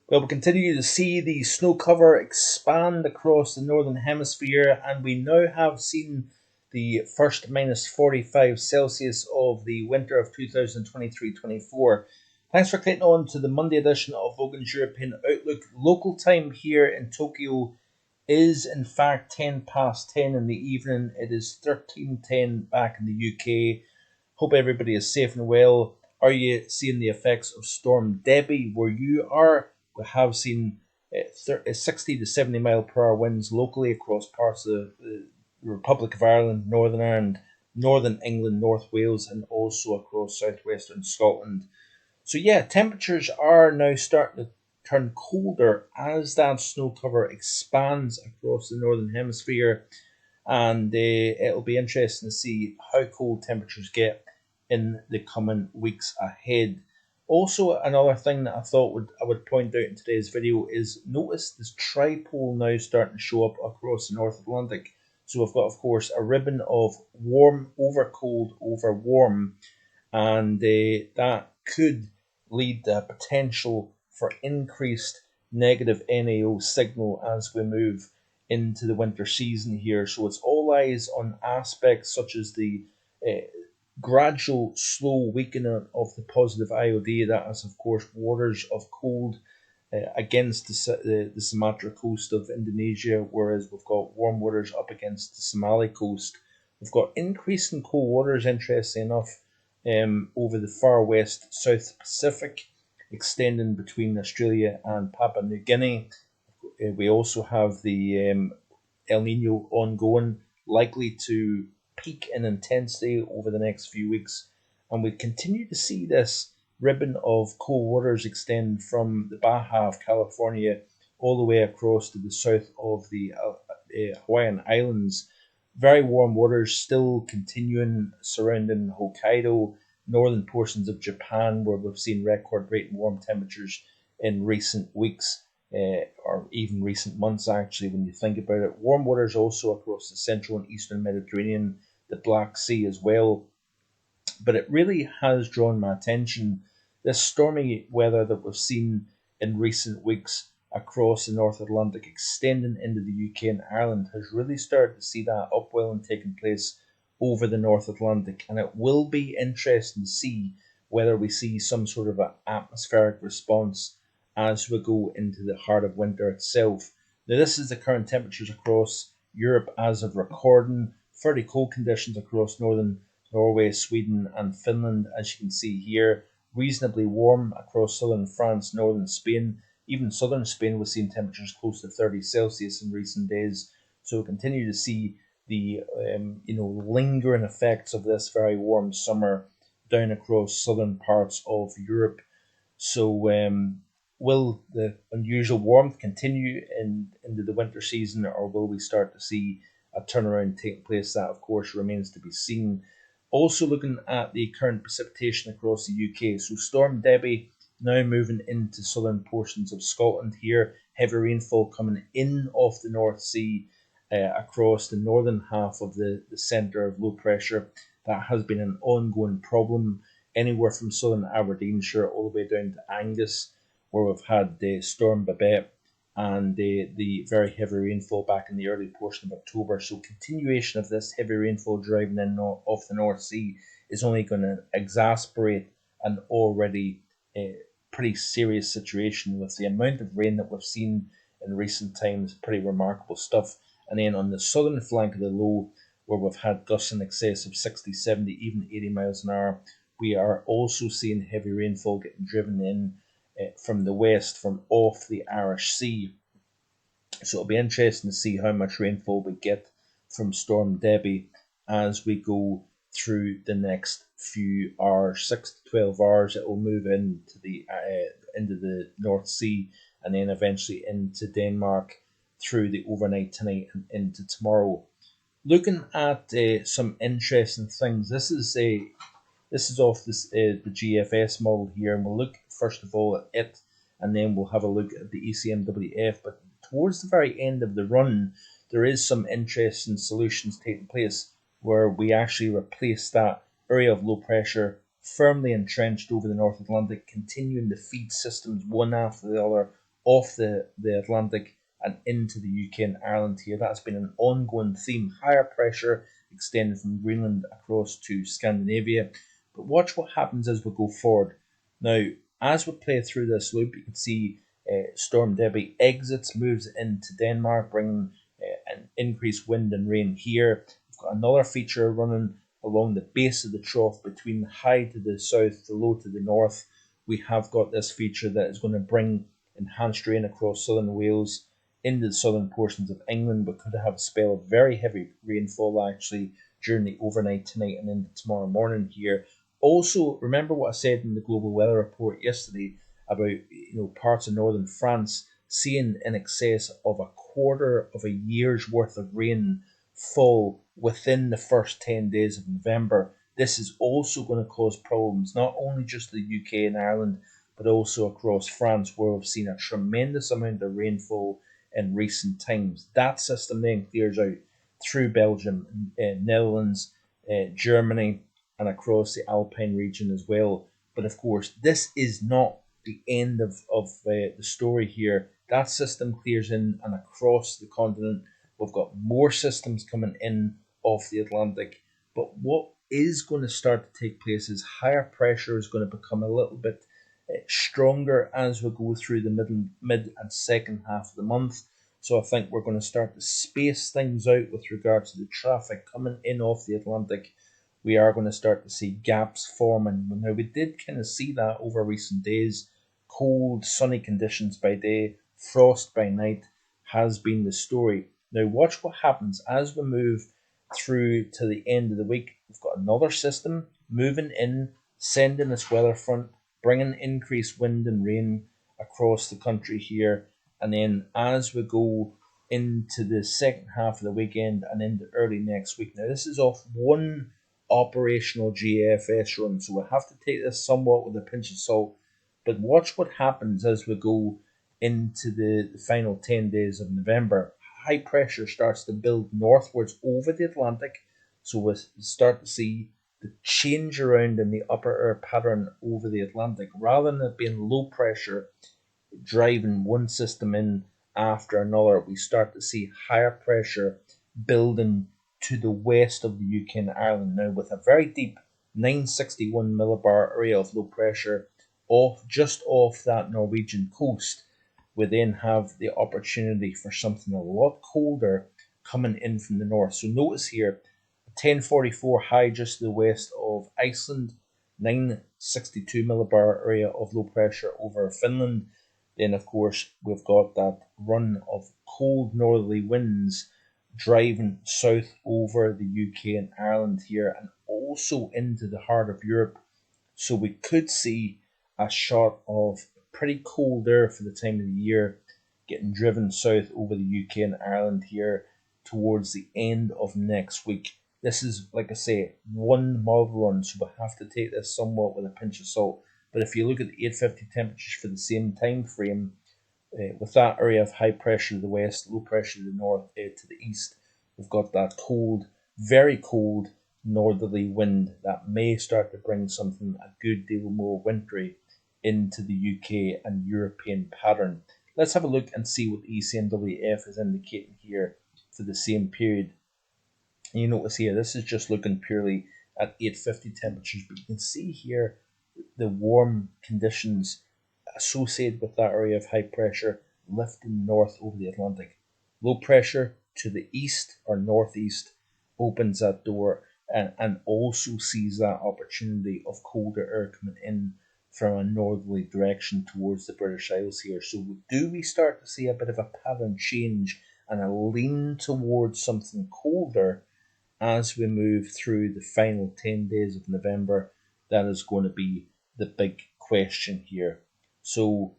Well, we continue to see the snow cover expand across the northern hemisphere, and we now have seen the first minus 45 Celsius of the winter of 2023-24. Thanks for clicking on to the Monday edition of Vogan's European Outlook. Local time here in Tokyo is in fact 10 past 10 in the evening. It is 13:10 back in the UK. Hope everybody is safe and well. Are you seeing the effects of Storm Debbie where you are? We have seen 60 to 70 mile per hour winds locally across parts of the Republic of Ireland, Northern Ireland, Northern England, North Wales, and also across southwestern Scotland. So yeah, temperatures are now starting to turn colder as that snow cover expands across the northern hemisphere, and it'll be interesting to see how cold temperatures get in the coming weeks ahead. Also, another thing that I would point out in today's video is notice this tripole now starting to show up across the North Atlantic. So we've got, of course, a ribbon of warm over cold over warm, and that could lead to a potential for increased negative NAO signal as we move into the winter season here. So it's all eyes on aspects such as the uh, gradual slow weakening of the positive IOD. That is, of course, waters of cold against the Sumatra coast of Indonesia, whereas we've got warm waters up against the Somali coast. We've got increasing cold waters, interesting enough, over the far west South Pacific, extending between Australia and Papua New Guinea. We also have the El Nino ongoing, likely to peak in intensity over the next few weeks. And we continue to see this ribbon of cold waters extend from the Baja of California all the way across to the south of the Hawaiian Islands. Very warm waters still continuing surrounding Hokkaido, northern portions of Japan, where we've seen record breaking warm temperatures in recent weeks, or even recent months, actually, when you think about it. Warm waters also across the central and eastern Mediterranean, the Black Sea as well. But it really has drawn my attention, this stormy weather that we've seen in recent weeks across the North Atlantic, extending into the UK and Ireland, has really started to see that upwelling taking place over the North Atlantic. And it will be interesting to see whether we see some sort of an atmospheric response as we go into the heart of winter itself. Now, this is the current temperatures across Europe as of recording. Fairly cold conditions across northern Norway, Sweden, and Finland, as you can see here. Reasonably warm across southern France, northern Spain, even southern Spain. We've seen temperatures close to 30 Celsius in recent days. So we continue to see the lingering effects of this very warm summer down across southern parts of Europe. So will the unusual warmth continue into the winter season, or will we start to see a turnaround take place? That, of course, remains to be seen. Also looking at the current precipitation across the UK. So Storm Debbie now moving into southern portions of Scotland here. Heavy rainfall coming in off the North Sea across the northern half of the centre of low pressure. That has been an ongoing problem anywhere from southern Aberdeenshire all the way down to Angus, where we've had the Storm Babette and the very heavy rainfall back in the early portion of October. So continuation of this heavy rainfall driving in off the North Sea is only going to exacerbate an already pretty serious situation with the amount of rain that we've seen in recent times. Pretty remarkable stuff. And then on the southern flank of the low, where we've had gusts in excess of 60, 70, even 80 miles an hour, we are also seeing heavy rainfall getting driven in from the west, from off the Irish Sea. So it'll be interesting to see how much rainfall we get from Storm Debbie as we go through the next few hours, 6 to 12 hours. It will move into the North Sea and then eventually into Denmark through the overnight tonight and into tomorrow. Looking at some interesting things. This is off the GFS model here, and we'll look first of all at it, and then we'll have a look at the ECMWF. But towards the very end of the run, there is some interesting solutions taking place where we actually replace that area of low pressure firmly entrenched over the North Atlantic, continuing to feed systems one after the other off the Atlantic and into the UK and Ireland here. That's been an ongoing theme. Higher pressure extending from Greenland across to Scandinavia. But watch what happens as we go forward. Now, as we play through this loop, you can see Storm Debbie exits, moves into Denmark, bringing an increased wind and rain here. We've got another feature running along the base of the trough between the high to the south, the low to the north. We have got this feature that is going to bring enhanced rain across southern Wales into the southern portions of England. We could have a spell of very heavy rainfall actually during the overnight tonight and into tomorrow morning here. Also, remember what I said in the global weather report yesterday about parts of northern France seeing in excess of a quarter of a year's worth of rain fall within the first 10 days of November. This is also going to cause problems, not only just the UK and Ireland, but also across France, where we've seen a tremendous amount of rainfall in recent times. That system then clears out through Belgium, Netherlands, Germany, and across the Alpine region as well. But of course, this is not the end of the story here. That system clears in and across the continent. We've got more systems coming in off the Atlantic. But what is going to start to take place is higher pressure is going to become a little bit stronger as we go through the mid and second half of the month. So I think we're going to start to space things out with regards to the traffic coming in off the Atlantic. We are going to start to see gaps forming. Now, we did kind of see that over recent days. Cold, sunny conditions by day, frost by night has been the story. Now, watch what happens as we move through to the end of the week. We've got another system moving in, sending this weather front, bringing increased wind and rain across the country here. And then as we go into the second half of the weekend and into early next week. Now, this is off one operational GFS run, so we'll have to take this somewhat with a pinch of salt. But watch what happens as we go into the final 10 days of November. High pressure starts to build northwards over the Atlantic, so we'll start to see the change around in the upper air pattern over the Atlantic. Rather than it being low pressure driving one system in after another, we start to see higher pressure building to the west of the UK and Ireland now, with a very deep 961 millibar area of low pressure just off that Norwegian coast. We then have the opportunity for something a lot colder coming in from the north. So notice here, 1044 high just to the west of Iceland, 962 millibar area of low pressure over Finland. Then, of course, we've got that run of cold northerly winds driving south over the UK and Ireland here and also into the heart of Europe. So we could see a shot of pretty cold air for the time of the year getting driven south over the UK and Ireland here towards the end of next week. This is, like I say, one model run, so we'll have to take this somewhat with a pinch of salt. But if you look at the 850 temperatures for the same time frame, with that area of high pressure to the west, low pressure to the north, to the east, we've got that cold, very cold northerly wind that may start to bring something a good deal more wintry into the UK and European pattern. Let's have a look and see what the ECMWF is indicating here for the same period. And you notice here, this is just looking purely at 850 temperatures, but you can see here the warm conditions associated with that area of high pressure lifting north over the Atlantic. Low pressure to the east or northeast opens that door and also sees that opportunity of colder air coming in from a northerly direction towards the British Isles here. So do we start to see a bit of a pattern change and a lean towards something colder as we move through the final 10 days of November? That is going to be the big question here. So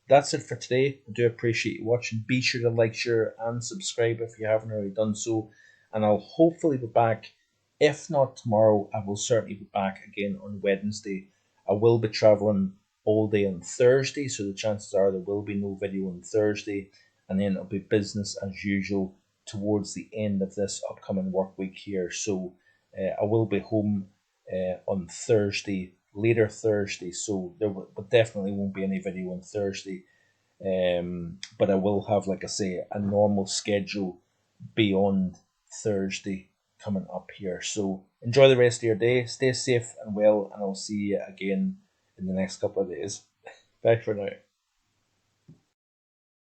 that's it for today. I do appreciate you watching. Be sure to like, share, and subscribe if you haven't already done so. And I'll hopefully be back. If not tomorrow, I will certainly be back again on Wednesday. I will be traveling all day on Thursday, so the chances are there will be no video on Thursday. And then it'll be business as usual towards the end of this upcoming work week here. So I will be home on Thursday, later Thursday, so there definitely won't be any video on Thursday. But I will have, like I say, a normal schedule beyond Thursday coming up here. So enjoy the rest of your day. Stay safe and well, and I'll see you again in the next couple of days. Bye for now.